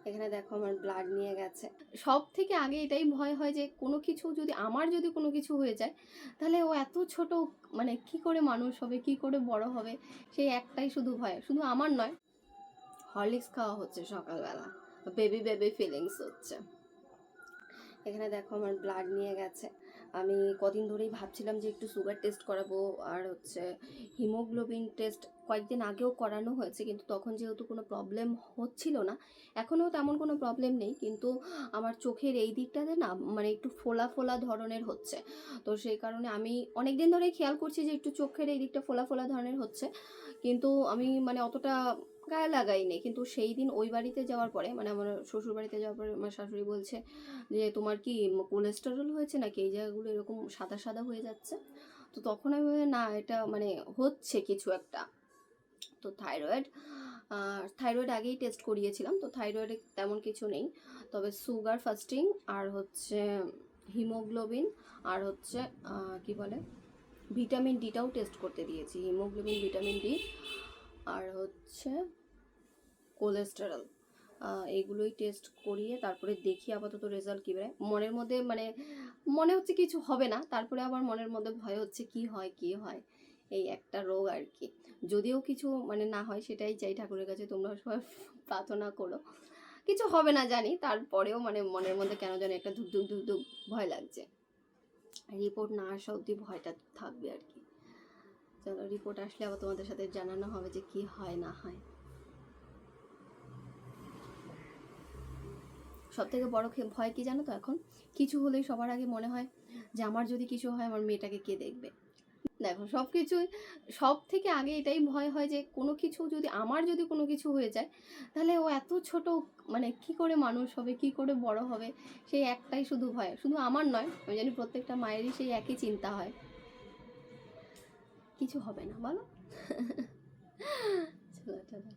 এখানে দেখো আমার ব্লাড নিয়ে গেছে। সব থেকে আগে এটাই ভয় হয় যে কোনো কিছু যদি কোনো কিছু হয়ে যায়, তাহলে ও এত ছোট, মানে কি করে মানুষ হবে, কি করে বড় হবে, সেই একটাই শুধু ভয়। শুধু আমার নয়, হরলিক্স খাওয়া হচ্ছে সকালবেলা, বেবি বেবি ফিলিংস হচ্ছে। এখানে দেখো আমার ব্লাড নিয়ে গেছে। আমি কদিন ধরেই ভাবছিলাম যে একটু সুগার টেস্ট করাবো, আর হচ্ছে হিমোগ্লোবিন টেস্ট কয়েকদিন আগেও করানো হয়েছে, কিন্তু তখন যেহেতু কোনো প্রবলেম হচ্ছিল না, এখনও তেমন কোনো প্রবলেম নেই, কিন্তু আমার চোখের এই দিকটাতে না মানে একটু ফোলা ফোলা ধরনের হচ্ছে। তো সেই কারণে আমি অনেক দিন ধরেই খেয়াল করছি যে একটু চোখের এই দিকটা ফোলা ফোলা ধরনের হচ্ছে, কিন্তু আমি মানে অতটা গায়ে লাগাইনি। কিন্তু সেই দিন ওই বাড়িতে যাওয়ার পরে, মানে আমার শ্বশুর বাড়িতে যাওয়ার পরে আমার শাশুড়ি বলছে যে তোমার কি কোলেস্টেরল হয়েছে নাকি, এই জায়গাগুলো এরকম সাদা সাদা হয়ে যাচ্ছে। তো তখন আমি বলি, না এটা মানে হচ্ছে কিছু একটা। তো থাইরয়েড আগেই টেস্ট করিয়েছিলাম, তো থাইরয়েডে তেমন কিছু নেই, তবে সুগার ফাস্টিং আর হচ্ছে হিমোগ্লোবিন আর হচ্ছে কি বলে ভিটামিন ডিটাও টেস্ট করতে দিয়েছি, হিমোগ্লোবিন, ভিটামিন ডি আর হচ্ছে কোলেস্টেরল। এইগুলোই টেস্ট করিয়ে তারপরে দেখি আপাতত রেজাল্ট কী বেরোয়। মনের মধ্যে মানে মনে হচ্ছে কিছু হবে না, তারপরে আবার মনের মধ্যে ভয় হচ্ছে কি হয় কি হয়, এই একটা রোগ আর কি। যদিও কিছু মানে না হয়, সেটাই চাই ঠাকুরের কাছে, তোমরা সবাই প্রার্থনা করো কিছু হবে না জানি, তারপরেও মানে মনের মধ্যে কেন জানি একটা ধুক ধুক ধুক ধুক ভয় লাগছে। রিপোর্ট না আসা অবধি ভয়টা থাকবে আর কি। চলো, রিপোর্ট আসলে আবার তোমাদের সাথে জানানো হবে যে কি হয় না হয়। সব থেকে বড় ভয় কি জানো তো, এখন কিছু হলেই সবার আগে মনে হয় যে আমার যদি কিছু হয় আমার মেয়েটাকে কে দেখবে। দেখো সব থেকে আগে এটাই ভয় হয় যে কোনো কিছু হয়ে যায়, তাহলে ও এত ছোট, মানে কি করে মানুষ হবে, কি করে বড় হবে, সেই একটাই শুধু ভয়। শুধু আমার নয়, আমি জানি প্রত্যেকটা মায়েরই সেই একই চিন্তা হয়, কিছু হবে না বলো। চলো,